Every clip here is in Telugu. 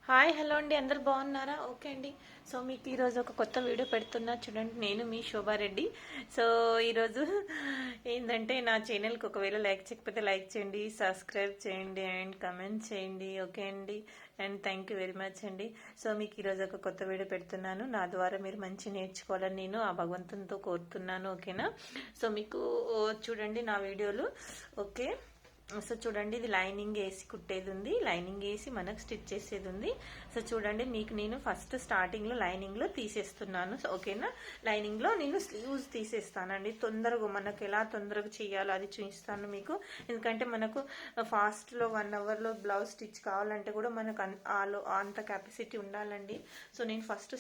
హాయ్ హలో అండి, అందరు బాగున్నారా? ఓకే అండి. సో మీకు ఈరోజు ఒక కొత్త వీడియో పెడుతున్నా చూడండి. నేను మీ శోభారెడ్డి. సో ఈరోజు ఏంటంటే నా ఛానల్కి ఒకవేళ లైక్ చేయకపోతే లైక్ చేయండి, సబ్స్క్రైబ్ చేయండి అండ్ కమెంట్ చేయండి. ఓకే అండి, and thank you very much అండి. సో మీకు ఈరోజు ఒక కొత్త వీడియో పెడుతున్నాను. నా ద్వారా మీరు మంచి నేర్చుకోవాలని నేను ఆ భగవంతునితో కోరుతున్నాను. ఓకేనా? సో మీకు చూడండి నా వీడియోలు. ఓకే, సో చూడండి, ఇది లైనింగ్ వేసి కుట్టేది ఉంది, లైనింగ్ వేసి మనకు స్టిచ్ చేసేది ఉంది. సో చూడండి, మీకు నేను ఫస్ట్ స్టార్టింగ్లో లైనింగ్లో తీసేస్తున్నాను. ఓకేనా? లైనింగ్లో నేను స్లీవ్స్ తీసేస్తానండి. తొందరగా మనకు ఎలా తొందరగా చేయాలో అది చూపిస్తాను మీకు. ఎందుకంటే మనకు ఫాస్ట్లో 1 అవర్లో బ్లౌజ్ స్టిచ్ కావాలంటే కూడా మనకు అంత కెపాసిటీ ఉండాలండి. సో నేను ఫస్ట్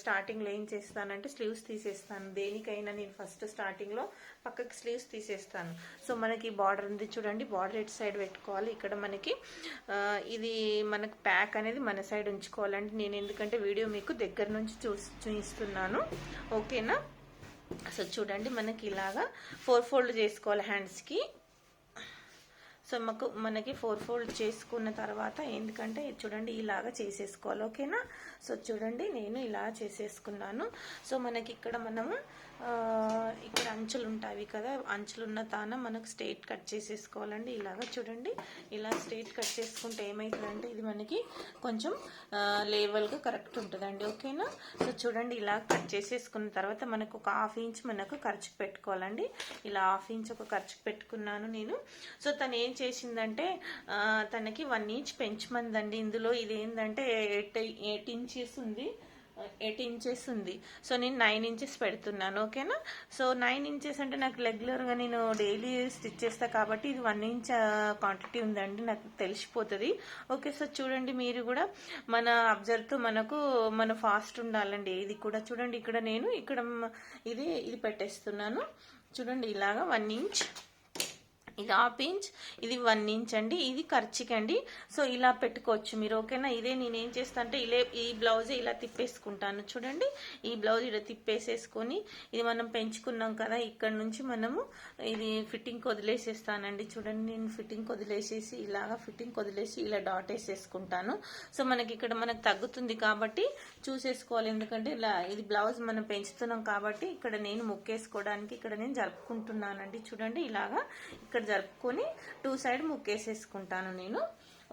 స్టార్టింగ్లో ఏం చేస్తానంటే స్లీవ్స్ తీసేస్తాను. దేనికైనా నేను ఫస్ట్ స్టార్టింగ్లో పక్కకి స్లీవ్స్ తీసేస్తాను. సో మనకి బార్డర్ ఉంది చూడండి, బార్డర్ ఇటు సైడ్ పెట్టుకోవాలి. ఇక్కడ మనకి ఇది మనకు ప్యాక్ అనేది మన సైడ్ ఉంచుకోవాలంటే నేను ఎందుకంటే వీడియో మీకు దగ్గర నుంచి చూపిస్తున్నాను. ఓకేనా? సో చూడండి, మనకి ఇలాగా 4 ఫోల్డ్ చేసుకోవాలి హ్యాండ్స్కి. సో మనకి 4 ఫోల్డ్ చేసుకున్న తర్వాత ఎందుకంటే చూడండి ఇలాగా చేసేసుకోవాలి. ఓకేనా? సో చూడండి, నేను ఇలా చేసేసుకున్నాను. సో మనకి ఇక్కడ మనము ఇక్కడ అంచులు ఉంటాయి కదా, అంచులు ఉన్న తాన మనకు స్ట్రైట్ కట్ చేసేసుకోవాలండి. ఇలాగా చూడండి, ఇలా స్ట్రైట్ కట్ చేసుకుంటే ఏమవుతుందంటే ఇది మనకి కొంచెం లేవల్గా కరెక్ట్ ఉంటుందండి. ఓకేనా? సో చూడండి, ఇలా కట్ చేసేసుకున్న తర్వాత మనకు ఒక 1/2 ఇంచ్ మనకు ఖర్చుకు పెట్టుకోవాలండి. ఇలా 1/2 ఇంచ్ ఒక ఖర్చుకు పెట్టుకున్నాను నేను. సో తను ఏం చేసిందంటే తనకి 1 ఇంచ్ పెంచమందండి. ఇందులో ఇది ఏంటంటే 8 ఇంచెస్ ఉంది, 8 ఇంచెస్ ఉంది. సో నేను 9 ఇంచెస్ పెడుతున్నాను. ఓకేనా? సో 9 ఇంచెస్ అంటే నాకు రెగ్యులర్గా నేను డైలీ స్టిచ్ చేస్తా కాబట్టి ఇది 1 ఇంచ్ క్వాంటిటీ ఉందండి, నాకు తెలిసిపోతుంది. ఓకే, సో చూడండి, మీరు కూడా మన అబ్జర్వ్తో మన ఫాస్ట్ ఉండాలండి. ఇది కూడా చూడండి, ఇక్కడ నేను ఇది పెట్టేస్తున్నాను. చూడండి, ఇలాగా 1 ఇంచ్, ఇది 1/2 ఇంచ్, ఇది 1 ఇంచ్ అండి. ఇది ఖర్చుకండి. సో ఇలా పెట్టుకోవచ్చు మీరు. ఓకేనా? ఇదే నేనేం చేస్తా అంటే ఈ బ్లౌజ్ ఇలా తిప్పేసుకుంటాను. చూడండి, ఈ బ్లౌజ్ ఇలా తిప్పేసేసుకొని ఇది మనం పెంచుకున్నాం కదా, ఇక్కడ నుంచి మనము ఇది ఫిట్టింగ్ వదిలేసేస్తానండి. చూడండి, నేను ఫిట్టింగ్ వదిలేసేసి ఇలాగా ఫిట్టింగ్ వదిలేసి ఇలా డాట్ వేసేసుకుంటాను. సో మనకి ఇక్కడ మనకు తగ్గుతుంది కాబట్టి చూసేసుకోవాలి. ఎందుకంటే ఇలా ఇది బ్లౌజ్ మనం పెంచుతున్నాం కాబట్టి ఇక్కడ నేను ముక్కేసుకోవడానికి ఇక్కడ నేను జరుపుకుంటున్నానండి. చూడండి, ఇలాగా ఇక్కడ జరుపుకొని 2 సైడ్ ముక్కేసేసుకుంటాను నేను.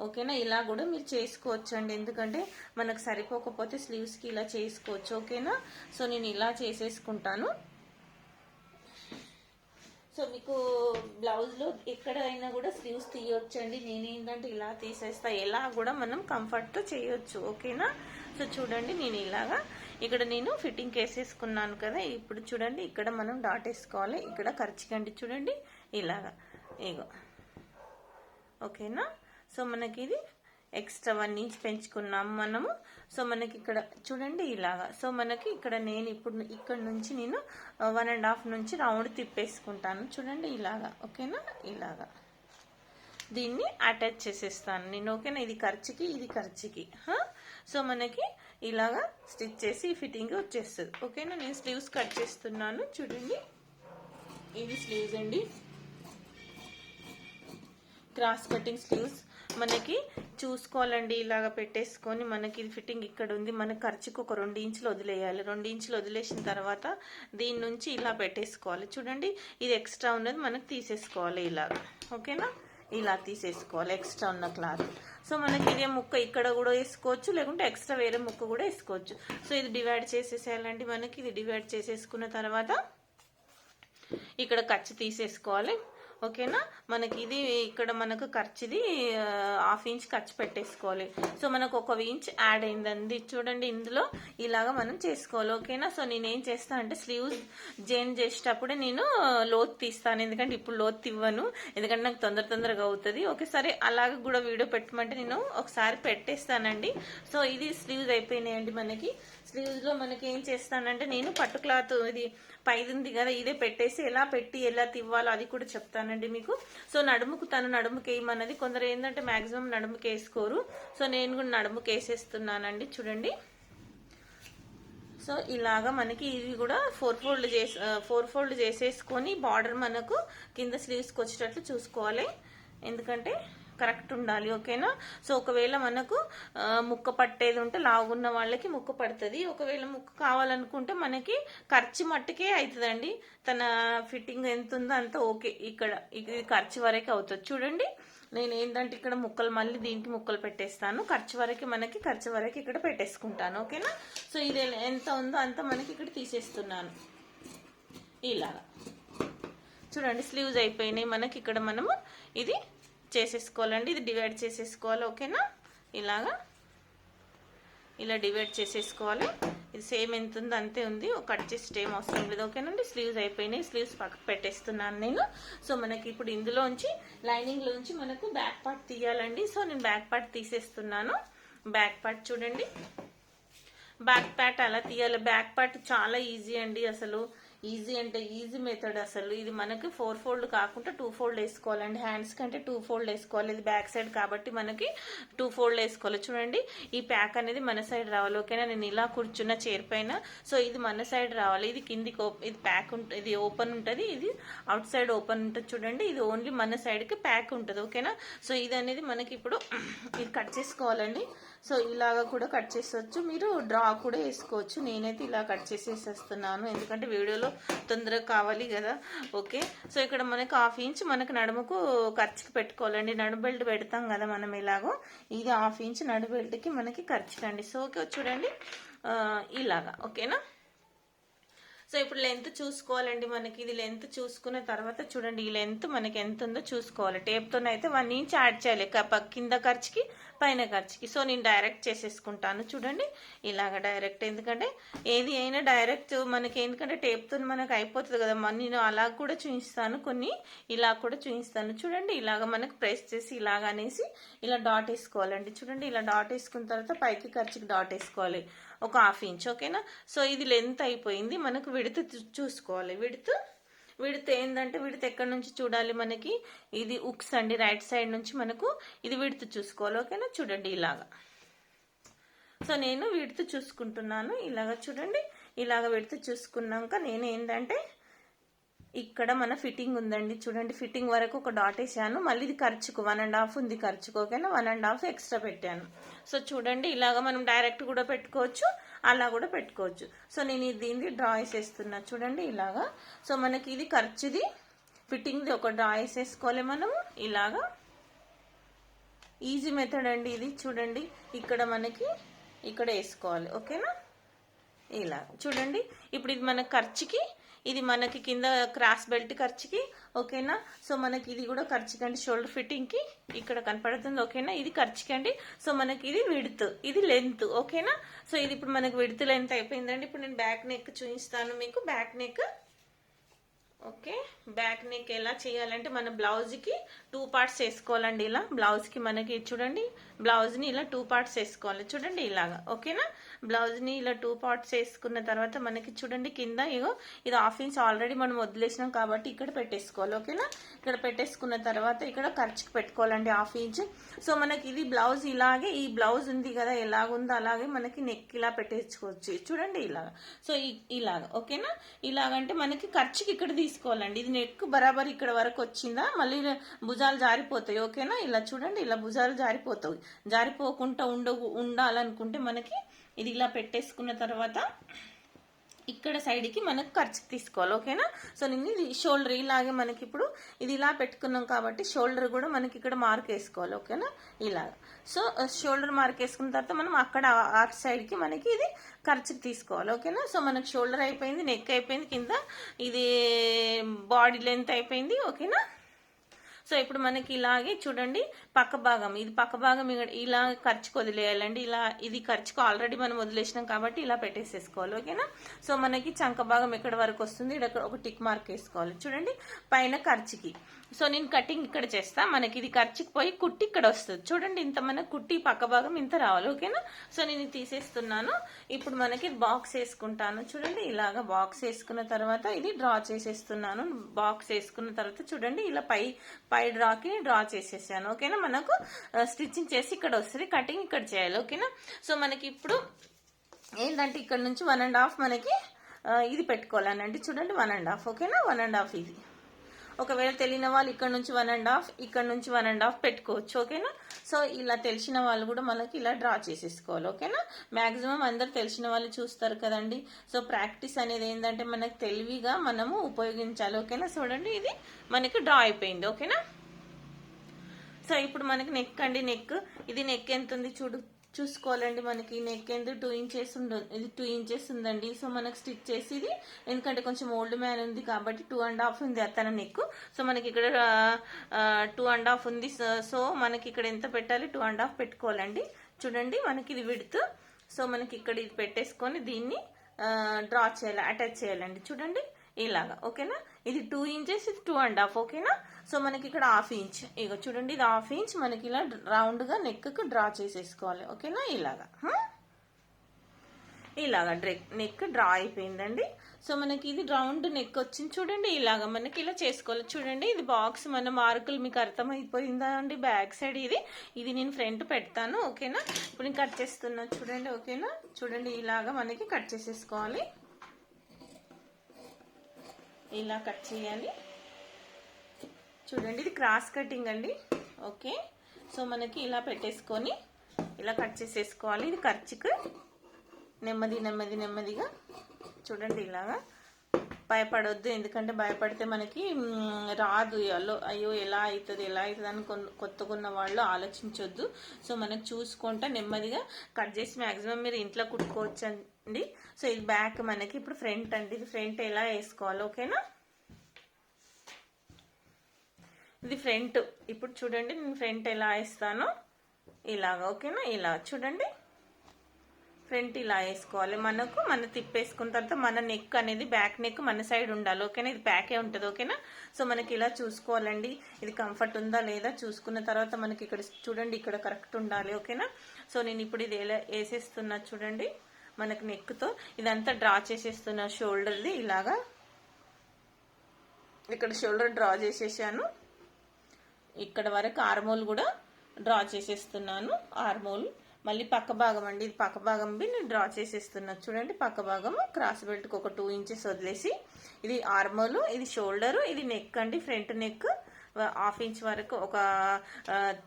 ఓకేనా? ఇలా కూడా మీరు చేసుకోవచ్చు అండి, ఎందుకంటే మనకు సరిపోకపోతే స్లీవ్స్కి ఇలా చేసుకోవచ్చు. ఓకేనా? సో నేను ఇలా చేసేసుకుంటాను. సో మీకు బ్లౌజ్లో ఎక్కడైనా కూడా స్లీవ్స్ తీయొచ్చండి. నేనేంటంటే ఇలా తీసేస్తా, ఎలా కూడా మనం కంఫర్ట్తో చేయొచ్చు. ఓకేనా? సో చూడండి, నేను ఇలాగా ఇక్కడ నేను ఫిట్టింగ్ వేసేసుకున్నాను కదా. ఇప్పుడు చూడండి, ఇక్కడ మనం డాట్ వేసుకోవాలి. ఇక్కడ ఖర్చుకండి చూడండి, ఇలాగా ఇగో. ఓకేనా? సో మనకి ఇది ఎక్స్ట్రా 1 ఇంచ్ పెంచుకున్నాము మనము. సో మనకి ఇక్కడ చూడండి ఇలాగా. సో మనకి ఇక్కడ నేను ఇప్పుడు ఇక్కడ నుంచి నేను 1.5 నుంచి రౌండ్ తిప్పేసుకుంటాను. చూడండి ఇలాగా. ఓకేనా? ఇలాగా దీన్ని అటాచ్ చేసేస్తాను నేను. ఓకేనా? ఇది ఖర్చుకి, ఇది ఖర్చుకి. సో మనకి ఇలాగా స్టిచ్ చేసి ఫిట్టింగ్ వచ్చేస్తుంది. ఓకేనా? నేను స్లీవ్స్ కట్ చేస్తున్నాను. చూడండి, ఇది స్లీవ్స్ అండి, క్రాస్ కటింగ్ స్లీవ్స్. మనకి చూసుకోవాలండి, ఇలాగ పెట్టేసుకొని మనకి ఇది ఫిట్టింగ్ ఇక్కడ ఉంది. మన ఖర్చుకు ఒక 2 ఇంచులు వదిలేయాలి. 2 ఇంచులు వదిలేసిన తర్వాత దీని నుంచి ఇలా పెట్టేసుకోవాలి. చూడండి, ఇది ఎక్స్ట్రా ఉన్నది మనకు తీసేసుకోవాలి ఇలాగ. ఓకేనా? ఇలా తీసేసుకోవాలి ఎక్స్ట్రా ఉన్న క్లాత్. సో మనకి ఇదే ముక్క ఇక్కడ కూడా వేసుకోవచ్చు, లేకుంటే ఎక్స్ట్రా వేరే ముక్క కూడా వేసుకోవచ్చు. సో ఇది డివైడ్ చేసేసేయాలండి. మనకి ఇది డివైడ్ చేసేసుకున్న తర్వాత ఇక్కడ ఖర్చు తీసేసుకోవాలి. ఓకేనా? మనకి ఇది ఇక్కడ మనకు ఖర్చుది 1/2 ఇంచ్ ఖర్చు పెట్టేసుకోవాలి. సో మనకు 1 ఇంచ్ యాడ్ అయిందండి. చూడండి, ఇందులో ఇలాగా మనం చేసుకోవాలి. ఓకేనా? సో నేనేం చేస్తాను అంటే స్లీవ్స్ జాయిన్ చేసేటప్పుడే నేను లోతు తీస్తాను, ఎందుకంటే ఇప్పుడు లోతు ఇవ్వను, ఎందుకంటే నాకు తొందరగా అవుతుంది. ఓకే, సరే అలాగ కూడా వీడియో పెట్టమంటే నేను ఒకసారి పెట్టేస్తానండి. సో ఇది స్లీవ్స్ అయిపోయినాయండి. మనకి స్లీవ్స్లో మనకి ఏం చేస్తానంటే నేను పట్టు క్లాత్ ఇది పైది ఉంది కదా, ఇదే పెట్టేసి ఎలా తివ్వాలో అది కూడా చెప్తానండి మీకు. సో నడుముకు వేయమన్నది, కొందరు ఏంటంటే మాక్సిమం నడుముకు వేసుకోరు. సో నేను కూడా నడుముకు వేసేస్తున్నానండి. చూడండి, సో ఇలాగా మనకి ఇది కూడా 4 ఫోల్డ్ చేసేసుకొని బార్డర్ మనకు కింద స్లీవ్స్కి వచ్చేటట్లు చూసుకోవాలి, ఎందుకంటే కరెక్ట్ ఉండాలి. ఓకేనా? సో ఒకవేళ మనకు ముక్క పట్టేది ఉంటే లావున్న వాళ్ళకి ముక్క పడుతుంది. ఒకవేళ ముక్క కావాలనుకుంటే మనకి ఖర్చు మట్టుకే అవుతుందండి. తన ఫిట్టింగ్ ఎంత ఉందో అంత ఓకే. ఇక్కడ ఇది ఖర్చు వరకే అవుతుంది. చూడండి నేను ఏంటంటే ఇక్కడ ముక్కలు మళ్ళీ దీనికి ముక్కలు పెట్టేస్తాను. ఖర్చు వరకు ఇక్కడ పెట్టేసుకుంటాను. ఓకేనా? సో ఇది ఎంత ఉందో అంత మనకి ఇక్కడ తీసేస్తున్నాను. ఇలాగా చూడండి స్లీవ్స్ అయిపోయినాయి మనకి. ఇక్కడ మనము ఇది చేసేసుకోవాలండి, ఇది డివైడ్ చేసేసుకోవాలి. ఓకేనా? ఇలా డివైడ్ చేసేసుకోవాలి. ఇది సేమ్ ఎంత ఉంది అంతే ఉంది, కట్ చేసి ఏం అవసరం లేదు. ఓకేనండి? స్లీవ్స్ అయిపోయినాయి, స్లీవ్స్ పక్కకు పెట్టేస్తున్నాను నేను. సో మనకి ఇప్పుడు ఇందులోంచి లైనింగ్లోంచి మనకు బ్యాక్ పార్ట్ తీయాలండి. సో నేను బ్యాక్ పార్ట్ తీసేస్తున్నాను. బ్యాక్ పార్ట్ చూడండి, బ్యాక్ పార్ట్ అలా తీయాలి. బ్యాక్ పార్ట్ చాలా ఈజీ అండి, అసలు ఈజీ అంటే ఈజీ మెథడ్. అసలు ఇది మనకి 4 ఫోల్డ్ కాకుండా 2 ఫోల్డ్ వేసుకోవాలండి. హ్యాండ్స్ కంటే 2 ఫోల్డ్ వేసుకోవాలి. ఇది బ్యాక్ సైడ్ కాబట్టి మనకి 2 ఫోల్డ్ వేసుకోవాలి. చూడండి ఈ ప్యాక్ అనేది మన సైడ్ రావాలి. ఓకేనా? నేను ఇలా కూర్చున్న చైర్ పైన. సో ఇది మన సైడ్ రావాలి. ఇది కిందికి ఇది ప్యాక్ ఉంటుంది, ఇది ఓపెన్ ఉంటుంది, ఇది అవుట్ సైడ్ ఓపెన్ ఉంటుంది. చూడండి ఇది ఓన్లీ మన సైడ్కి ప్యాక్ ఉంటుంది. ఓకేనా? సో ఇది అనేది మనకి ఇప్పుడు ఇది కట్ చేసుకోవాలండి. సో ఇలాగా కూడా కట్ చేసవచ్చు, మీరు డ్రా కూడా వేసుకోవచ్చు. నేనైతే ఇలా కట్ చేసేసేస్తున్నాను ఎందుకంటే వీడియోలో తొందరగా కావాలి కదా. ఓకే? సో ఇక్కడ మనకి 1/2 ఇంచ్ మనకి నడుముకు ఖర్చుకి పెట్టుకోవాలండి. నడుము బెల్ట్ పెడతాం కదా మనం ఇలాగో, ఇది 1/2 ఇంచ్ నడుము బెల్ట్కి మనకి ఖర్చుకండి. సో ఓకే చూడండి ఇలాగా. ఓకేనా? సో ఇప్పుడు లెంత్ చూసుకోవాలండి మనకి. ఇది లెంత్ చూసుకున్న తర్వాత చూడండి ఈ లెంత్ మనకి ఎంత ఉందో చూసుకోవాలి. టేప్తోనైతే 1 ఇంచ్ యాడ్ చేయాలి కింద ఖర్చుకి పైన ఖర్చుకి. సో నేను డైరెక్ట్ చేసేసుకుంటాను. చూడండి ఇలాగ డైరెక్ట్, ఎందుకంటే ఏది అయినా డైరెక్ట్ మనకి, ఎందుకంటే టేప్తో మనకు అయిపోతుంది కదా. నేను అలా కూడా చూపిస్తాను, కొన్ని ఇలా కూడా చూపిస్తాను. చూడండి ఇలాగ మనకు ప్రెస్ చేసి ఇలాగ అనేసి ఇలా డాట్ వేసుకోవాలండి. చూడండి ఇలా డాట్ వేసుకున్న తర్వాత పైకి ఖర్చుకి డాట్ వేసుకోవాలి ఒక 1/2 ఇంచ్. ఓకేనా? సో ఇది లెంత్ అయిపోయింది. మనకు విడత చూసుకోవాలి. విడత ఏంటంటే విడత ఎక్కడి నుంచి చూడాలి మనకి, ఇది ఉక్స్ అండి, రైట్ సైడ్ నుంచి మనకు ఇది విడత చూసుకోవాలి. ఓకేనా? చూడండి ఇలాగా. సో నేను విడత చూసుకుంటున్నాను ఇలాగా. చూడండి ఇలాగ విడత చూసుకున్నాక నేను ఏంటంటే ఇక్కడ మన ఫిట్టింగ్ ఉందండి. చూడండి ఫిట్టింగ్ వరకు ఒక డాట్ వేసాను. మళ్ళీ ఇది ఖర్చుకు 1.5 ఉంది ఖర్చుకు. ఓకేనా? 1.5 ఎక్స్ట్రా పెట్టాను. సో చూడండి ఇలాగ మనం డైరెక్ట్ కూడా పెట్టుకోవచ్చు, అలా కూడా పెట్టుకోవచ్చు. సో నేను దీన్ని డ్రా వేసేస్తున్నా. చూడండి ఇలాగా. సో మనకి ఇది ఖర్చుది, ఫిట్టింగ్ది ఒక డ్రా వేసేసుకోవాలి మనము ఇలాగా. ఈజీ మెథడ్ అండి ఇది. చూడండి ఇక్కడ మనకి ఇక్కడ వేసుకోవాలి. ఓకేనా? ఇలా చూడండి ఇప్పుడు ఇది మన ఖర్చుకి, ఇది మనకి కింద క్రాస్ బెల్ట్ ఖర్చుకి. ఓకేనా? సో మనకి ఇది కూడా ఖర్చుకి అండి, షోల్డర్ ఫిట్టింగ్కి ఇక్కడ కనపడుతుంది. ఓకేనా? ఇది ఖర్చుకి అండి. సో మనకి ఇది విడ్త్, ఇది లెంత్. ఓకేనా? సో ఇది ఇప్పుడు మనకి విడ్త్ లెంత్ అయిపోయిందండి. ఇప్పుడు నేను బ్యాక్ నెక్ చూపిస్తాను మీకు. Back neck okay, back neck ఎలా చేయాలంటే మన బ్లౌజ్కి 2 పార్ట్స్ వేసుకోవాలండి. ఇలా బ్లౌజ్కి మనకి చూడండి బ్లౌజ్ని ఇలా 2 పార్ట్స్ వేసుకోవాలి. చూడండి ఇలాగా. ఓకేనా? బ్లౌజ్ని ఇలా 2 పార్ట్స్ వేసుకున్న తర్వాత మనకి చూడండి కింద ఇగో ఇది 1/2 ఇంచ్ ఆల్రెడీ మనం వదిలేసినాం కాబట్టి ఇక్కడ పెట్టేసుకోవాలి. ఓకేనా? ఇక్కడ పెట్టేసుకున్న తర్వాత ఇక్కడ ఖర్చుకి పెట్టుకోవాలండి 1/2 ఇంచ్. సో మనకి ఇది బ్లౌజ్ ఇలాగే, ఈ బ్లౌజ్ ఉంది కదా ఎలాగుందో అలాగే మనకి నెక్ ఇలా పెట్టేసుకోవచ్చు. చూడండి ఇలాగా. సో ఇలాగా. ఓకేనా? ఇలాగంటే మనకి ఖర్చుకి ఇక్కడ తీసుకోవాలండి. ఇది నెక్ బరాబర్ ఇక్కడ వరకు వచ్చిందా, మళ్ళీ భుజాలు జారిపోతాయి. ఓకేనా? ఇలా చూడండి ఇలా భుజాలు జారిపోతాయి. జారిపోకుండా ఉండాలనుకుంటే మనకి ఇది ఇలా పెట్టేసుకున్న తర్వాత ఇక్కడ సైడ్కి మనకు ఖర్చుకి తీసుకోవాలి. ఓకేనా? సో నేను ఇది షోల్డర్ ఇలాగే మనకి ఇప్పుడు ఇది ఇలా పెట్టుకున్నాం కాబట్టి షోల్డర్ కూడా మనకి ఇక్కడ మార్క్ వేసుకోవాలి. ఓకేనా? ఇలాగ. సో షోల్డర్ మార్క్ వేసుకున్న తర్వాత మనం అక్కడ ఆ సైడ్కి మనకి ఇది ఖర్చుకి తీసుకోవాలి. ఓకేనా? సో మనకి షోల్డర్ అయిపోయింది, నెక్ అయిపోయింది, కింద ఇది బాడీ లెంత్ అయిపోయింది. ఓకేనా? సో ఇప్పుడు మనకి ఇలాగే చూడండి పక్క భాగం, ఇది పక్క భాగం ఇలా ఖర్చుకు వదిలేయాలండి. ఇలా ఇది ఖర్చుకు ఆల్రెడీ మనం వదిలేసినాం కాబట్టి ఇలా పెట్టేసేసుకోవాలి. ఓకేనా? సో మనకి చంక భాగం ఎక్కడ వరకు వస్తుంది, ఇక్కడ ఒక టిక్ మార్క్ వేసుకోవాలి. చూడండి పైన ఖర్చుకి. సో నేను కటింగ్ ఇక్కడ చేస్తా. మనకి ఇది ఖర్చుకి పోయి కుట్టి ఇక్కడ వస్తుంది. చూడండి ఇంత మనకు కుట్టి పక్క భాగం ఇంత రావాలి. ఓకేనా? సో నేను తీసేస్తున్నాను. ఇప్పుడు మనకి బాక్స్ వేసుకుంటాను. చూడండి ఇలాగా బాక్స్ వేసుకున్న తర్వాత ఇది డ్రా చేసేస్తున్నాను. బాక్స్ వేసుకున్న తర్వాత చూడండి ఇలా పై డ్రాకి డ్రా చేసేసాను. ఓకేనా? మనకు స్టిచ్చింగ్ చేసి ఇక్కడ వస్తుంది, కటింగ్ ఇక్కడ చేయాలి. ఓకేనా? సో మనకి ఇప్పుడు ఏంటంటే ఇక్కడ నుంచి 1.5 మనకి ఇది పెట్టుకోవాలనండి. చూడండి 1.5. ఓకేనా? 1.5 ఇది. ఒకవేళ తెలియని వాళ్ళు ఇక్కడ నుంచి 1.5, ఇక్కడ నుంచి 1.5 పెట్టుకోవచ్చు. ఓకేనా. సో ఇలా తెలిసిన వాళ్ళు కూడా మనకి ఇలా డ్రా చేసేసుకోవాలి. ఓకేనా. మ్యాక్సిమం అందరు తెలిసిన వాళ్ళు చూస్తారు కదండి. సో ప్రాక్టీస్ అనేది ఏంటంటే మనకి తెలివిగా మనము ఉపయోగించాలి. ఓకేనా. చూడండి ఇది మనకి డ్రా అయిపోయింది. ఓకేనా. సో ఇప్పుడు మనకి నెక్ అండి, నెక్ ఇది నెక్ ఎంత ఉంది చూసుకోవాలండి. మనకి నెక్ ఎంత 2 ఇంచెస్ ఇది 2 ఇంచెస్ ఉందండి. సో మనకి స్టిచ్ చేసి ఇది ఎందుకంటే కొంచెం ఓల్డ్ మ్యాన్ ఉంది కాబట్టి 2.5 ఉంది అతన నెక్. సో మనకి ఇక్కడ 2.5 ఉంది. సో మనకి ఇక్కడ ఎంత పెట్టాలి, 2.5 పెట్టుకోవాలండి. చూడండి మనకి ఇది విడ్త్. సో మనకి ఇక్కడ ఇది పెట్టేసుకొని దీన్ని డ్రా చేయాలి, అటాచ్ చేయాలండి. చూడండి ఇలాగా. ఓకేనా. ఇది 2 ఇంచెస్, ఇది 2.5. ఓకేనా. సో మనకి ఇక్కడ 1/2 ఇంచ్, ఇక చూడండి ఇది 1/2 ఇంచ్ మనకి ఇలా రౌండ్ గా నెక్ కు డ్రా చేసేసుకోవాలి. ఓకేనా. ఇలాగా నెక్ డ్రా అయిపోయిందండి. సో మనకి ఇది రౌండ్ నెక్ వచ్చింది. చూడండి ఇలాగా మనకి ఇలా చేసుకోవాలి. చూడండి ఇది బాక్స్ మన మార్కులు మీకు అర్థమైపోయిందా అండి. బ్యాక్ సైడ్ ఇది నేను ఫ్రంట్ పెడతాను. ఓకేనా. ఇప్పుడు నేను కట్ చేస్తున్నా చూడండి. ఓకేనా. చూడండి ఇలాగా మనకి కట్ చేసేసుకోవాలి. ఇలా కట్ చేయాలి. చూడండి ఇది క్రాస్ కటింగ్ అండి. ఓకే. సో మనకి ఇలా పెట్టేసుకొని ఇలా కట్ చేసేసుకోవాలి. ఇది ఖర్చుకు నెమ్మదిగా చూడండి ఇలాగా. భయపడొద్దు, ఎందుకంటే భయపడితే మనకి రాదు. అయ్యో ఎలా అవుతుంది అని కొత్తగా ఉన్న వాళ్ళు ఆలోచించొద్దు. సో మనకి చూసుకుంటా నెమ్మదిగా కట్ చేసి మ్యాక్సిమం మీరు ఇంట్లో కుట్టుకోవచ్చు అండి. సో ఇది బ్యాక్, మనకి ఇప్పుడు ఫ్రంట్ అండి. ఇది ఫ్రంట్ ఎలా వేసుకోవాలి. ఓకేనా. ఇది ఫ్రంట్. ఇప్పుడు చూడండి నేను ఫ్రంట్ ఎలా వేస్తానో ఇలాగా. ఓకేనా. ఇలా చూడండి ఫ్రంట్ ఇలా వేసుకోవాలి. మన తిప్పేసుకున్న తర్వాత మన నెక్ అనేది బ్యాక్ నెక్ మన సైడ్ ఉండాలి. ఓకేనా. ఇది బ్యాకే ఉంటుంది. ఓకేనా. సో మనకి ఇలా చూసుకోవాలండి. ఇది కంఫర్ట్ ఉందా లేదా చూసుకున్న తర్వాత మనకి ఇక్కడ చూడండి ఇక్కడ కరెక్ట్ ఉండాలి. ఓకేనా. సో నేను ఇప్పుడు ఇది ఎలా వేసేస్తున్నా చూడండి. మనకి నెక్తో ఇదంతా డ్రా చేసేస్తున్నా. షోల్డర్ది ఇలాగా ఇక్కడ షోల్డర్ డ్రా చేసేసాను. ఇక్కడ వరకు ఆర్మోల్ కూడా డ్రా చేసేస్తున్నాను. ఆర్మోల్ మళ్ళీ పక్క భాగం అండి. ఇది పక్క భాగం నేను డ్రా చేసేస్తున్నా. చూడండి పక్క భాగం క్రాస్ బెల్ట్కి ఒక 2 ఇంచెస్ వదిలేసి ఇది ఆర్మోల్, ఇది షోల్డర్, ఇది నెక్ అండి. ఫ్రంట్ నెక్ 1/2 ఇంచ్ వరకు, ఒక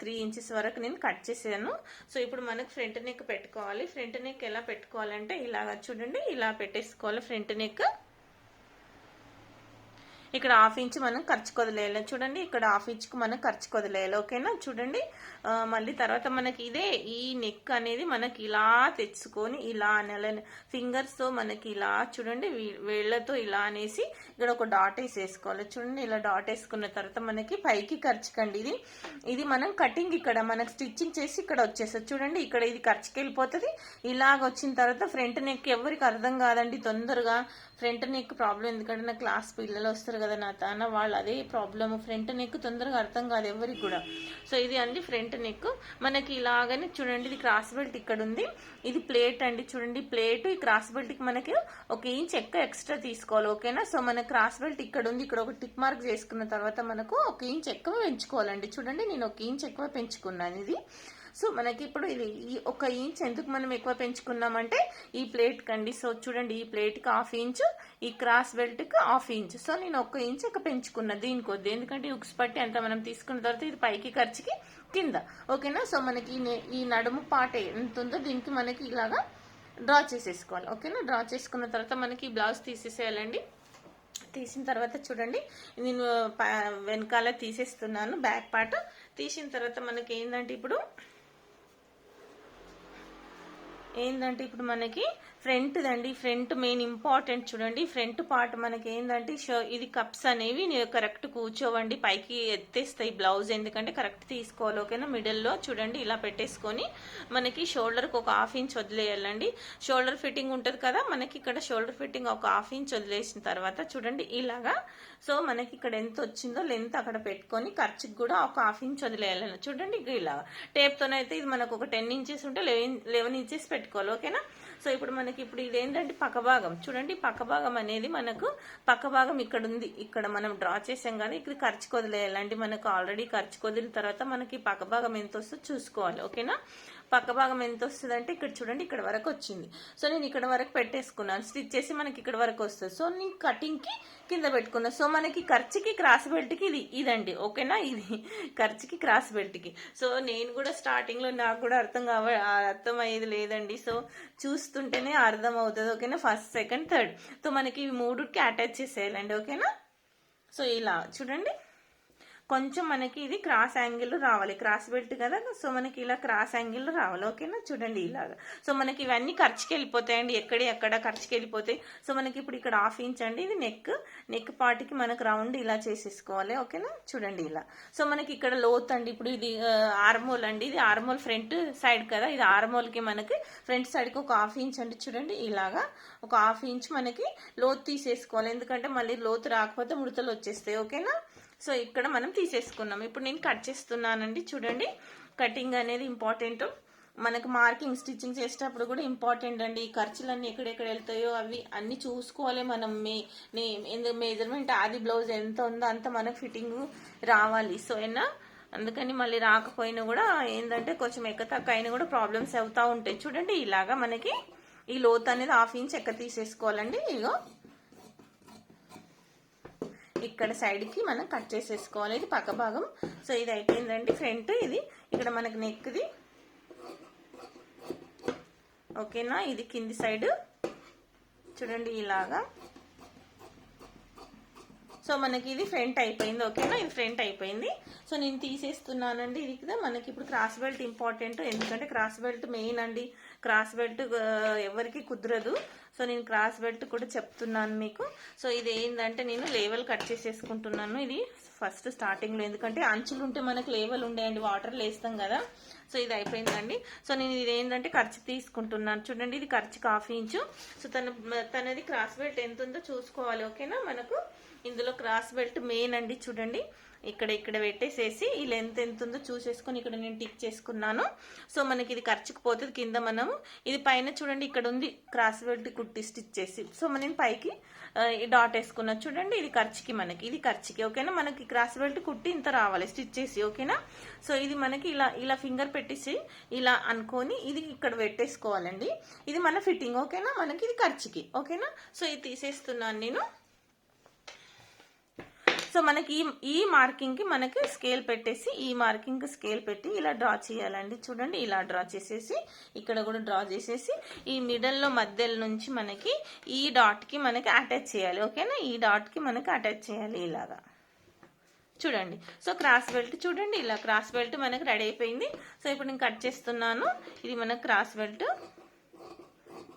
3 ఇంచెస్ వరకు నేను కట్ చేసాను. సో ఇప్పుడు మనకు ఫ్రంట్ నెక్ పెట్టుకోవాలి. ఫ్రంట్ నెక్ ఎలా పెట్టుకోవాలంటే ఇలాగా చూడండి ఇలా పెట్టేసుకోవాలి. ఫ్రంట్ నెక్ ఇక్కడ 1/2 ఇంచ్ మనం ఖర్చు వదిలేయాలి. చూడండి ఇక్కడ 1/2 ఇంచ్కి మనం ఖర్చు వదిలేయాలి. ఓకేనా. చూడండి మళ్ళీ తర్వాత మనకి ఇదే ఈ నెక్ అనేది మనకి ఇలా తెచ్చుకొని ఇలా ఫింగర్స్తో మనకి ఇలా చూడండి వేళ్లతో ఇలా అనేసి ఇక్కడ ఒక డాట్ వేసేసుకోవాలి. చూడండి ఇలా డాట్ వేసుకున్న తర్వాత మనకి పైకి ఖర్చుకండి. ఇది మనం కటింగ్ ఇక్కడ మనకి స్టిచ్చింగ్ చేసి ఇక్కడ వచ్చేస్తుంది. చూడండి ఇక్కడ ఇది ఖర్చుకి వెళ్ళిపోతుంది. ఇలాగ వచ్చిన తర్వాత ఫ్రంట్ నెక్ ఎవరికి అర్థం కాదండి తొందరగా. ఫ్రంట్ నెక్ ప్రాబ్లం ఎందుకంటే నా క్లాస్ పిల్లలు వస్తారు కదా నా తాన, వాళ్ళు అదే ప్రాబ్లమ్. ఫ్రంట్ నెక్ తొందరగా అర్థం కాదు ఎవరికి కూడా. సో ఇది అండి ఫ్రంట్ నెక్. మనకి ఇలాగనే చూడండి ఇది క్రాస్ బెల్ట్ ఇక్కడ ఉంది. ఇది ప్లేట్ అండి. చూడండి ప్లేట్ ఈ క్రాస్ బెల్ట్ కి మనకి 1 ఇంచ్ ఎక్స్ట్రా తీసుకోవాలి. ఓకేనా. సో మన క్రాస్ బెల్ట్ ఇక్కడ ఉంది. ఇక్కడ ఒక టిక్ మార్క్ చేసుకున్న తర్వాత మనకు 1 ఇంచ్ ఎక్కువ పెంచుకోవాలండి. చూడండి నేను 1 ఇంచ్ ఎక్కువ పెంచుకున్నాను ఇది. సో మనకి ఇప్పుడు ఇది ఈ 1 ఇంచ్ ఎందుకు మనం ఎక్కువ పెంచుకున్నామంటే ఈ ప్లేట్ కండి. సో చూడండి ఈ ప్లేట్ కి 1/2 ఇంచ్, ఈ క్రాస్ బెల్ట్ కి 1/2 ఇంచ్. సో నేను 1 ఇంచ్ ఎక్కువ పెంచుకున్నా దీని కొద్ది, ఎందుకంటే ఉక్స్ పట్టి అంత మనం తీసుకున్న తర్వాత ఇది పైకి ఖర్చుకి కింద. ఓకేనా. సో మనకి ఈ నడుము పాట ఎంత ఉందో దీనికి మనకి ఇలాగా డ్రా చేసేసుకోవాలి. ఓకేనా. డ్రా చేసుకున్న తర్వాత మనకి బ్లౌజ్ తీసేసేయాలండి. తీసిన తర్వాత చూడండి నేను వెనకాల తీసేస్తున్నాను. బ్యాక్ పార్ట్ తీసిన తర్వాత మనకి ఏంటంటే ఇప్పుడు మనకి ఫ్రంట్ దండి. Front main important. చూడండి ఫ్రంట్ పార్ట్ మనకి ఏంటంటే ఇది కప్స్ అనేవి కరెక్ట్ కూర్చోవండి, పైకి ఎత్తేస్తాయి బ్లౌజ్, ఎందుకంటే కరెక్ట్ తీసుకోవాలి. ఓకేనా. మిడిల్లో చూడండి ఇలా పెట్టేసుకొని మనకి షోల్డర్కి ఒక 1/2 ఇంచ్ వదిలేయాలండి. షోల్డర్ ఫిట్టింగ్ ఉంటుంది కదా మనకి, ఇక్కడ షోల్డర్ ఫిట్టింగ్ ఒక 1/2 ఇంచ్ వదిలేసిన తర్వాత చూడండి ఇలాగా. సో మనకి ఇక్కడ ఎంత వచ్చిందో లెంత్ అక్కడ పెట్టుకొని ఖర్చుకి కూడా ఒక 1/2 ఇంచ్ వదిలేయాలి. చూడండి ఇలాగా టేప్తోనైతే ఇది మనకు ఒక 10 ఇంచెస్ ఉంటే 11 ఇంచెస్ పెట్టుకోవాలి. ఓకేనా. సో ఇప్పుడు మనకి ఇది ఏంటంటే పక్క భాగం. చూడండి పక్క భాగం అనేది మనకు పక్క భాగం ఇక్కడ ఉంది. ఇక్కడ మనం డ్రా చేసాం కానీ ఇక్కడ ఖర్చుకు వదిలేయాలండి. మనకు ఆల్రెడీ ఖర్చుకు వదిలిన తర్వాత మనకి పక్క భాగం ఎంత వస్తుందో చూసుకోవాలి. ఓకేనా. పక్క భాగం ఎంత వస్తుంది అంటే ఇక్కడ చూడండి ఇక్కడ వరకు వచ్చింది. సో నేను ఇక్కడ వరకు పెట్టేసుకున్నాను, స్టిచ్ చేసి మనకి ఇక్కడ వరకు వస్తుంది. సో నేను కటింగ్కి కింద పెట్టుకున్నా. సో మనకి ఖర్చుకి క్రాస్ బెల్ట్కి ఇదండి, ఓకేనా, ఇది ఖర్చుకి క్రాస్ బెల్ట్కి. సో నేను కూడా స్టార్టింగ్లో నాకు కూడా అర్థమయ్యేది లేదండి. సో చూస్తుంటేనే అర్థం అవుతుంది, ఓకేనా. First, second, third. సో మనకి ఇవి మూడుకి అటాచ్ చేసేయాలండి, ఓకేనా. సో ఇలా చూడండి, కొంచెం మనకి ఇది క్రాస్ యాంగిల్ రావాలి, క్రాస్ బెల్ట్ కదా. సో మనకి ఇలా క్రాస్ యాంగిల్ రావాలి, ఓకేనా. చూడండి ఇలాగా. సో మనకి ఇవన్నీ ఖర్చుకి వెళ్ళిపోతాయండి, ఎక్కడ ఖర్చుకి వెళ్ళిపోతాయి. సో మనకి ఇప్పుడు ఇక్కడ 1/2 ఇంచ్ అండి, ఇది నెక్ పార్ట్కి మనకు రౌండ్ ఇలా చేసేసుకోవాలి, ఓకేనా. చూడండి ఇలా. సో మనకి ఇక్కడ లోత్ అండి, ఇప్పుడు ఇది ఆర్మోల్ అండి, ఇది ఆర్మోల్ ఫ్రంట్ సైడ్ కదా, ఇది ఆర్మోల్కి మనకి ఫ్రంట్ సైడ్కి ఒక 1/2 ఇంచ్ అండి. చూడండి ఇలాగా ఒక 1/2 ఇంచ్ మనకి లోత్ తీసేసుకోవాలి, ఎందుకంటే మళ్ళీ లోతు రాకపోతే ముడతలు వచ్చేస్తాయి, ఓకేనా. సో ఇక్కడ మనం తీసేసుకున్నాం. ఇప్పుడు నేను కట్ చేస్తున్నానండి. చూడండి, కటింగ్ అనేది ఇంపార్టెంట్, మనకు మార్కింగ్ స్టిచ్చింగ్ చేసేటప్పుడు కూడా ఇంపార్టెంట్ అండి. ఈ ఖర్చులన్నీ ఎక్కడెక్కడ వెళ్తాయో అవి అన్ని చూసుకోవాలి మనం. మెజర్మెంట్ ఆది బ్లౌజ్ ఎంత ఉందో అంత మనకు ఫిట్టింగ్ రావాలి. సో అందుకని మళ్ళీ రాకపోయినా కూడా ఏంటంటే కొంచెం తక్కువ అయినా కూడా ప్రాబ్లమ్స్ అవుతూ ఉంటాయి. చూడండి ఇలాగా మనకి ఈ లోత్ అనేది 1/2 ఇంచ్ తీసేసుకోవాలండి. ఇగో ఇక్కడ సైడ్కి మనం కట్ చేసేసుకోవాలి, ఇది పక్క భాగం. సో ఇది అయిపోయిందండి ఫ్రంట్. ఇది ఇక్కడ మనకి నెక్ది, ఓకేనా. ఇది కింది సైడ్ చూడండి ఇలాగా. సో మనకి ఇది ఫ్రంట్ అయిపోయింది, ఓకేనా. ఇది ఫ్రంట్ అయిపోయింది. సో నేను తీసేస్తున్నానండి. ఇది కదా మనకి ఇప్పుడు క్రాస్ బెల్ట్ ఇంపార్టెంట్, ఎందుకంటే క్రాస్ బెల్ట్ మెయిన్ అండి. క్రాస్ బెల్ట్ ఎవరికి కుదరదు. సో నేను క్రాస్ బెల్ట్ కూడా చెప్తున్నాను మీకు. సో ఇది ఏంటంటే నేను లేవల్ కట్ చేసేసుకుంటున్నాను, ఇది ఫస్ట్ స్టార్టింగ్లో, ఎందుకంటే అంచులు ఉంటే మనకు లేవల్ ఉండేయండి, వాటర్లో వేస్తాం కదా. సో ఇది అయిపోయిందండి. సో నేను ఇది ఏంటంటే ఖర్చు తీసుకుంటున్నాను. చూడండి ఇది ఖర్చుకి 1/2 ఇంచు. సో తనది క్రాస్ బెల్ట్ ఎంత ఉందో చూసుకోవాలి, ఓకేనా. మనకు ఇందులో క్రాస్ బెల్ట్ మెయిన్ అండి. చూడండి ఇక్కడ పెట్టేసేసి ఈ లెంత్ ఎంత ఉందో చూసేసుకొని ఇక్కడ నేను టిక్ చేసుకున్నాను. సో మనకి ఇది ఖర్చుకు పోతుంది కింద. మనము ఇది పైన చూడండి ఇక్కడ ఉంది క్రాస్ బెల్ట్ కుట్టి స్టిచ్ చేసి. సో మనం పైకి డాట్ వేసుకున్నా. చూడండి ఇది ఖర్చుకి, మనకి ఇది ఖర్చుకి, ఓకేనా. మనకి క్రాస్ బెల్ట్ కుట్టి ఇంత రావాలి స్టిచ్ చేసి, ఓకేనా. సో ఇది మనకి ఇలా ఫింగర్ పెట్టేసి ఇలా అనుకొని ఇది ఇక్కడ పెట్టేసుకోవాలండి. ఇది మన ఫిట్టింగ్, ఓకేనా. మనకి ఇది ఖర్చుకి, ఓకేనా. సో ఇది తీసేస్తున్నాను నేను. సో మనకి ఈ మార్కింగ్కి మనకి స్కేల్ పెట్టేసి ఈ మార్కింగ్కి స్కేల్ పెట్టి ఇలా డ్రా చేయాలండి. చూడండి ఇలా డ్రా చేసేసి ఇక్కడ కూడా డ్రా చేసేసి ఈ మిడల్లో మధ్యలో నుంచి మనకి ఈ డాట్కి మనకి అటాచ్ చేయాలి, ఓకేనా. ఈ డాట్కి మనకి అటాచ్ చేయాలి ఇలాగా. చూడండి సో క్రాస్ బెల్ట్ చూడండి ఇలా క్రాస్ బెల్ట్ మనకి రెడీ అయిపోయింది. సో ఇప్పుడు నేను కట్ చేస్తున్నాను. ఇది మనకి క్రాస్ బెల్ట్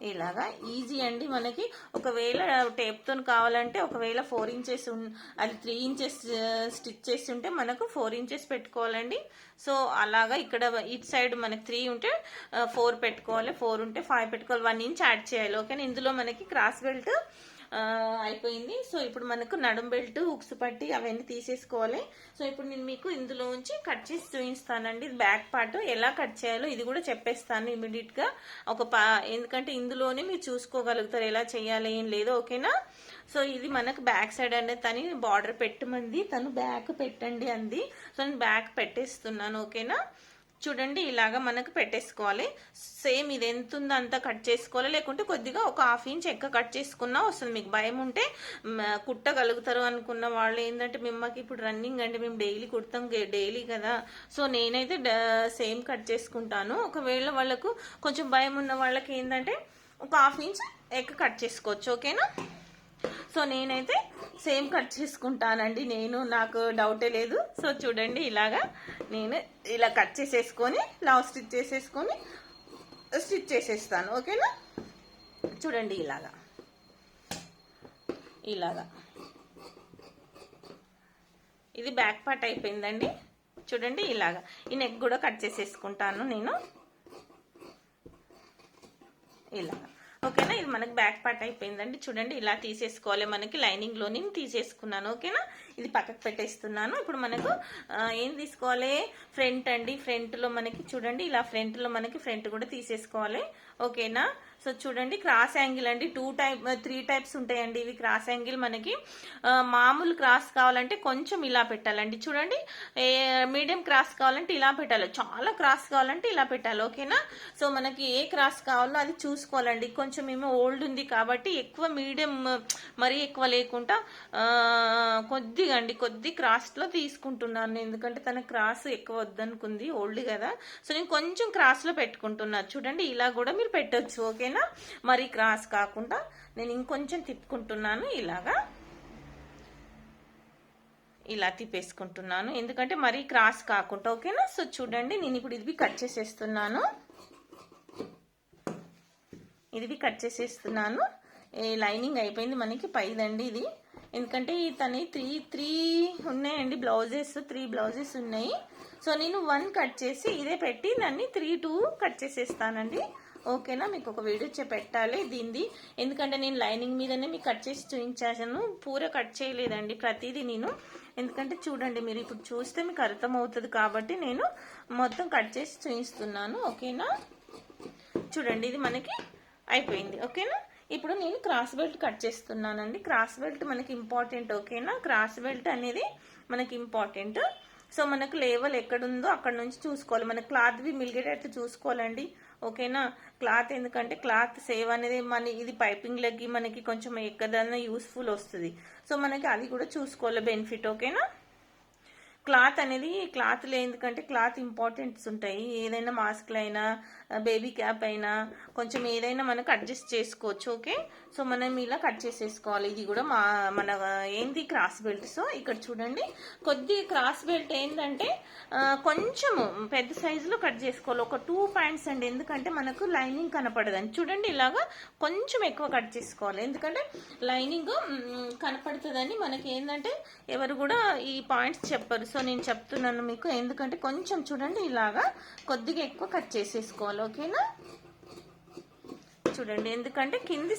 ఇలాగా ఈజీ అండి. మనకి ఒకవేళ టేప్తో కావాలంటే ఒకవేళ 4 ఇంచెస్ అది 3 ఇంచెస్ స్టిచ్ చేసి ఉంటే మనకు 4 ఇంచెస్ పెట్టుకోవాలండి. సో అలాగా ఇక్కడ ఇటు సైడ్ మనకి 3 ఉంటే 4 పెట్టుకోవాలి, 4 ఉంటే 5 పెట్టుకోవాలి, 1 ఇంచ్ యాడ్ చేయాలి, ఓకే. ఇందులో మనకి క్రాస్ బెల్ట్ అయిపోయింది. సో ఇప్పుడు మనకు నడుం బెల్ట్ హుక్స్ పట్టి అవన్నీ తీసేసుకోవాలి. సో ఇప్పుడు నేను మీకు ఇందులో నుంచి కట్ చేసి చూపిస్తానండి. బ్యాక్ పార్ట్ ఎలా కట్ చేయాలో ఇది కూడా చెప్పేస్తాను ఇమీడియట్గా. ఎందుకంటే ఇందులోనే మీరు చూసుకోగలుగుతారు ఎలా చేయాలి ఏం లేదో, ఓకేనా. సో ఇది మనకు బ్యాక్ సైడ్ అనేది తను బార్డర్ పెట్టమంది, తను బ్యాక్ పెట్టండి అంది. సో నేను బ్యాక్ పెట్టేస్తున్నాను, ఓకేనా. చూడండి ఇలాగా మనకు పెట్టేసుకోవాలి. సేమ్ ఇది ఎంత ఉందో అంతా కట్ చేసుకోవాలి, లేకుంటే కొద్దిగా ఒక 1/2 ఇంచ్ ఎక్కువ కట్ చేసుకున్నా వస్తుంది. మీకు భయం ఉంటే కుట్టగలుగుతారు అనుకున్న వాళ్ళు ఏంటంటే మిమ్మకి ఇప్పుడు రన్నింగ్ అంటే మేము డైలీ కుడతాం డైలీ కదా. సో నేనైతే సేమ్ కట్ చేసుకుంటాను. ఒకవేళ వాళ్ళకు కొంచెం భయం ఉన్న వాళ్ళకి ఏంటంటే ఒక 1/2 ఇంచ్ ఎక్కువ కట్ చేసుకోవచ్చు, ఓకేనా. సో నేనైతే సేమ్ కట్ చేసుకుంటానండి, నాకు డౌటే లేదు. సో చూడండి ఇలాగా నేను ఇలా కట్ చేసేసుకొని లవ్ స్టిచ్ చేసేసుకొని స్టిచ్ చేసేస్తాను, ఓకేనా. చూడండి ఇలాగా ఇది బ్యాక్ పార్ట్ అయిపోయిందండి. చూడండి ఇలాగా ఈ నెక్ కూడా కట్ చేసేసుకుంటాను నేను ఇలాగా, ఓకేనా. ఇది మనకి బ్యాక్ పార్ట్ అయిపోయిందండి. చూడండి ఇలా తీసేసుకోవాలి, మనకి లైనింగ్లోని తీసేసుకున్నాను. ఓకేనా, ఇది పక్కకు పెట్టేస్తున్నాను. ఇప్పుడు మనకు ఏం తీసుకోవాలి, ఫ్రంట్ అండి. ఫ్రంట్లో మనకి చూడండి ఇలా ఫ్రంట్లో మనకి ఫ్రంట్ కూడా తీసేసుకోవాలి. ఓకేనా, సో చూడండి క్రాస్ యాంగిల్ అండి. 3 టైప్స్ ఉంటాయండి ఇవి క్రాస్ యాంగిల్. మనకి మామూలు క్రాస్ కావాలంటే కొంచెం ఇలా పెట్టాలండి. చూడండి మీడియం క్రాస్ కావాలంటే ఇలా పెట్టాలి, చాలా క్రాస్ కావాలంటే ఇలా పెట్టాలి. ఓకేనా, సో మనకి ఏ క్రాస్ కావాలో అది చూసుకోవాలండి. కొంచెం ఏమో ఓల్డ్ ఉంది కాబట్టి ఎక్కువ మీడియం మరీ ఎక్కువ లేకుండా కొద్దిగా అండి, కొద్ది క్రాస్లో తీసుకుంటున్నాను. ఎందుకంటే తన క్రాస్ ఎక్కువ వద్దనుకుంది, ఓల్డ్ కదా. సో నేను కొంచెం క్రాస్లో పెట్టుకుంటున్నాను. చూడండి ఇలా కూడా మీరు పెట్టొచ్చు. ఓకేనా, మరి క్రాస్ కాకుండా నేను ఇంకొంచెం తిప్పుకుంటున్నాను. ఇలా తిప్పేసుకుంటున్నాను, ఎందుకంటే మరీ క్రాస్ కాకుండా. ఓకేనా, సో చూడండి నేను ఇప్పుడు ఇది కట్ చేసేస్తున్నాను. ఇది కట్ చేసేస్తున్నాను. లైనింగ్ అయిపోయింది మనకి పైదండి ఇది. ఎందుకంటే తను త్రీ ఉన్నాయండి బ్లౌజెస్, 3 బ్లౌజెస్ ఉన్నాయి. సో నేను 1 కట్ చేసి ఇదే పెట్టి దాన్ని 2 కట్ చేసేస్తానండి. ఓకేనా, మీకు ఒక వీడియో పెట్టాలి దీనిది, ఎందుకంటే నేను లైనింగ్ మీదనే మీకు కట్ చేసి చూపించాను, పూర కట్ చేయలేదండి ప్రతిదీ నేను. ఎందుకంటే చూడండి మీరు ఇప్పుడు చూస్తే మీకు అర్థమవుతుంది కాబట్టి నేను మొత్తం కట్ చేసి చూపిస్తున్నాను. ఓకేనా, చూడండి ఇది మనకి అయిపోయింది. ఓకేనా, ఇప్పుడు నేను క్రాస్ బెల్ట్ కట్ చేస్తున్నానండి. క్రాస్ బెల్ట్ మనకి ఇంపార్టెంట్. ఓకేనా, క్రాస్ బెల్ట్ అనేది మనకి ఇంపార్టెంట్. సో మనకు లేవల్ ఎక్కడుందో అక్కడ నుంచి చూసుకోవాలి, మన క్లాత్వి మిలిగేటట్టు చూసుకోవాలండి. ఓకేనా, క్లాత్ ఎందుకంటే క్లాత్ సేవ్ అనేది ఇది పైపింగ్ లెగ్గి మనకి కొంచెం ఎక్కడైనా యూస్ఫుల్ వస్తుంది. సో మనకి అది కూడా చూసుకోవాలి బెనిఫిట్. ఓకేనా, క్లాత్ అనేది క్లాత్లో ఎందుకంటే క్లాత్ ఇంపార్టెంట్స్ ఉంటాయి. ఏదైనా మాస్క్లు అయినా బేబీ క్యాప్ అయినా కొంచెం ఏదైనా మనకు అడ్జస్ట్ చేసుకోవచ్చు. ఓకే, సో మనం ఇలా కట్ చేసేసుకోవాలి. ఇది కూడా మన ఏంది క్రాస్ బెల్ట్. సో ఇక్కడ చూడండి కొద్ది క్రాస్ బెల్ట్ ఏంటంటే కొంచెము పెద్ద సైజులో కట్ చేసుకోవాలి, ఒక 2 పాయింట్స్ అండి. ఎందుకంటే మనకు లైనింగ్ కనపడదని. చూడండి ఇలాగా కొంచెం ఎక్కువ కట్ చేసుకోవాలి, ఎందుకంటే లైనింగ్ కనపడుతుందని. మనకి ఏంటంటే ఎవరు కూడా ఈ పాయింట్స్ చెప్పరు, సో నేను చెప్తున్నాను మీకు. ఎందుకంటే కొంచెం చూడండి ఇలాగా కొద్దిగా ఎక్కువ కట్ చేసేసుకోవాలి. ఓకేనా, చూడండి ఎందుకంటే కింది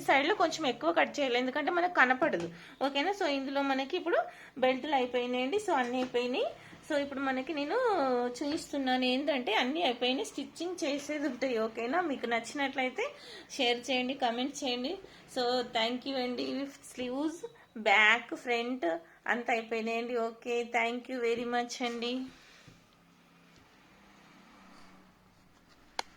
సైడ్లో కొంచెం ఎక్కువ కట్ చేయాలి, ఎందుకంటే మనకు కనపడదు. ఓకేనా, సో ఇందులో మనకి ఇప్పుడు బెల్ట్లు అయిపోయినాయండి. సో అన్నీ అయిపోయినాయి. సో ఇప్పుడు మనకి నేను చూపిస్తున్నాను ఏంటంటే అన్నీ అయిపోయినాయి, స్టిచ్చింగ్ చేసేది ఉంటాయి. ఓకేనా, మీకు నచ్చినట్లయితే షేర్ చేయండి, కమెంట్ చేయండి. సో థ్యాంక్ యూ అండి. స్లీవ్స్, బ్యాక్, ఫ్రంట్ అంతా అయిపోయినాయండి. Okay, thank you very much అండి.